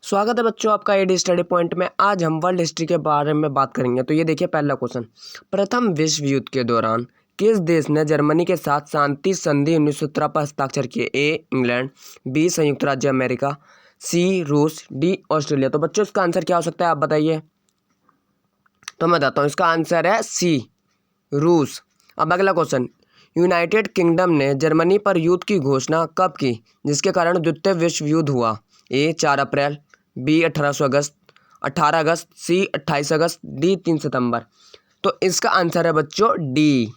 स्वागत है बच्चों आपका एडी स्टडी पॉइंट में। आज हम वर्ल्ड हिस्ट्री के बारे में बात करेंगे। तो ये देखिए पहला क्वेश्चन, प्रथम विश्व युद्ध के दौरान किस देश ने जर्मनी के साथ शांति संधि 1917 पर हस्ताक्षर किए? ए इंग्लैंड, बी संयुक्त राज्य अमेरिका, सी रूस, डी ऑस्ट्रेलिया। तो बच्चों इसका आंसर क्या हो सकता है आप बताइए। तो मैं बताता हूँ, इसका आंसर है सी रूस। अब अगला क्वेश्चन, यूनाइटेड किंगडम ने जर्मनी पर युद्ध की घोषणा कब की जिसके कारण द्वितीय विश्व युद्ध हुआ? ए 4 अप्रैल, बी 18 अगस्त, सी 28 अगस्त, डी 3 सितंबर। तो इसका आंसर है बच्चों डी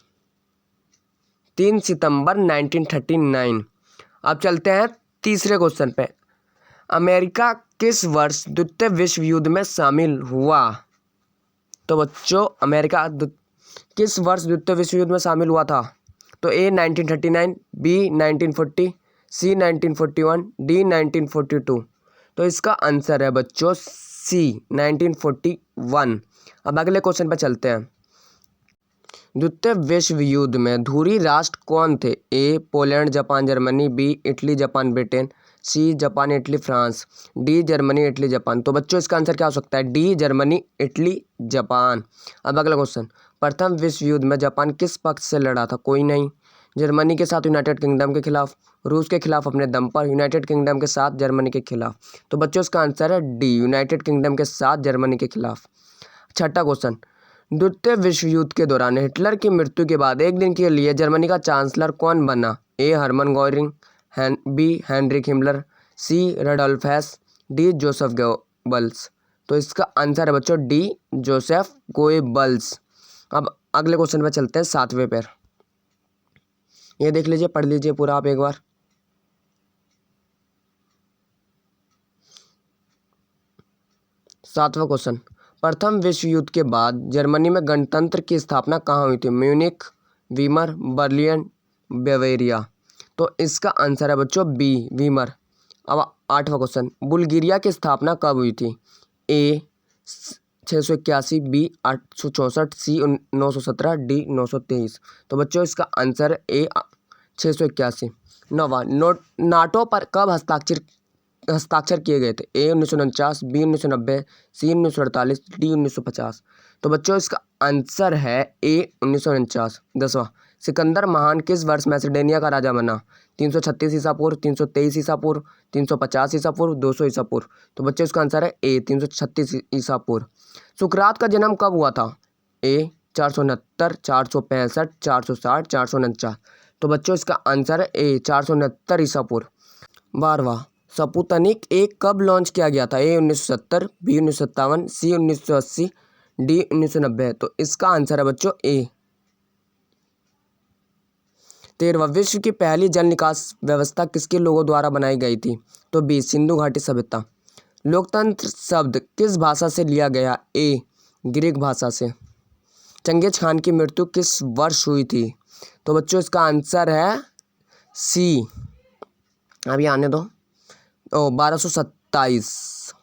3 सितंबर 1939। अब चलते हैं तीसरे क्वेश्चन पे, अमेरिका किस वर्ष द्वितीय विश्व युद्ध में शामिल हुआ? तो बच्चों अमेरिका किस वर्ष द्वितीय विश्व युद्ध में शामिल हुआ था? तो ए 1939, बी 1940, सी 1941, डी 1942। तो इसका आंसर है बच्चों सी 1941। अब अगले क्वेश्चन पर चलते हैं, द्वितीय विश्व युद्ध में धुरी राष्ट्र कौन थे? A Poland, Japan, Germany, B Italy, Japan, Britain, C Japan, Italy, France, D Germany, Italy, Japan. तो बच्चों इसका आंसर क्या हो सकता है? D Germany, Italy, Japan. अब अगला क्वेश्चन, प्रथम विश्व युद्ध में जापान किस पक्ष से लड़ा था? कोई नहीं। जर्मनी के साथ यूनाइटेड किंगडम के खिलाफ, रूस के खिलाफ अपने दम पर, यूनाइटेड किंगडम के साथ जर्मनी के खिलाफ। तो बच्चों इसका आंसर है डी यूनाइटेड किंगडम के साथ जर्मनी के खिलाफ। छठा क्वेश्चन, द्वितीय विश्व युद्ध के दौरान हिटलर की मृत्यु के बाद एक दिन के लिए जर्मनी का चांसलर कौन बना? A Hermann Goering, B Heinrich Himmler, C Rudolf Hess, D Joseph Goebbels. तो इसका आंसर है बच्चों डी जोसेफ गोएब्ल्स। अब अगले क्वेश्चन पे चलते हैं, सातवें पर। ये देख लीजिए, पढ़ लीजिए पूरा आप एक बार। सातवां क्वेश्चन, प्रथम विश्व युद्ध के बाद जर्मनी में गणतंत्र की स्थापना कहाँ हुई थी? Munich, Weimar, Berlin, Bavaria. तो इसका आंसर है बच्चों बी वीमर। अब आठवां क्वेश्चन, बुल्गारिया की स्थापना कब हुई थी? ए 681, बी 864, सी 917, डी 923। तो बच्चों इसका आंसर है ए 681। नौवां, नाटो पर कब हस्ताक्षर किए गए थे? ए 1949, बी 1990, सी 1948, डी 1950। तो बच्चों इसका आंसर है ए 1949। 10वां, सिकंदर महान किस वर्ष मैसेडोनिया का राजा बना? 336 ईसा पूर्व, 323 ईसा पूर्व, 350 ईसा पूर्व, 200 ईसा पूर्व। तो बच्चों इसका आंसर है ए 336 ईसा पूर्व। सुकरात का जन्म कब हुआ था? ए 469, 465, 460, 449। तो बच्चों इसका आंसर है ए 469 ईसा पूर्व। 12वां, स्पुतनिक एक कब लॉन्च किया गया था? ए 1970, बी 1957, सी 1980, डी 1990। तो इसका आंसर है बच्चों ए। 13वां, विश्व की पहली जल निकास व्यवस्था किसके लोगों द्वारा बनाई गई थी? तो बी सिंधु घाटी सभ्यता। लोकतंत्र शब्द किस भाषा से लिया गया? ए ग्रीक भाषा से। चंगेज खान की मृत्यु किस वर्ष हुई थी? तो बच्चों इसका आंसर है सी, अभी आने दो, 1227।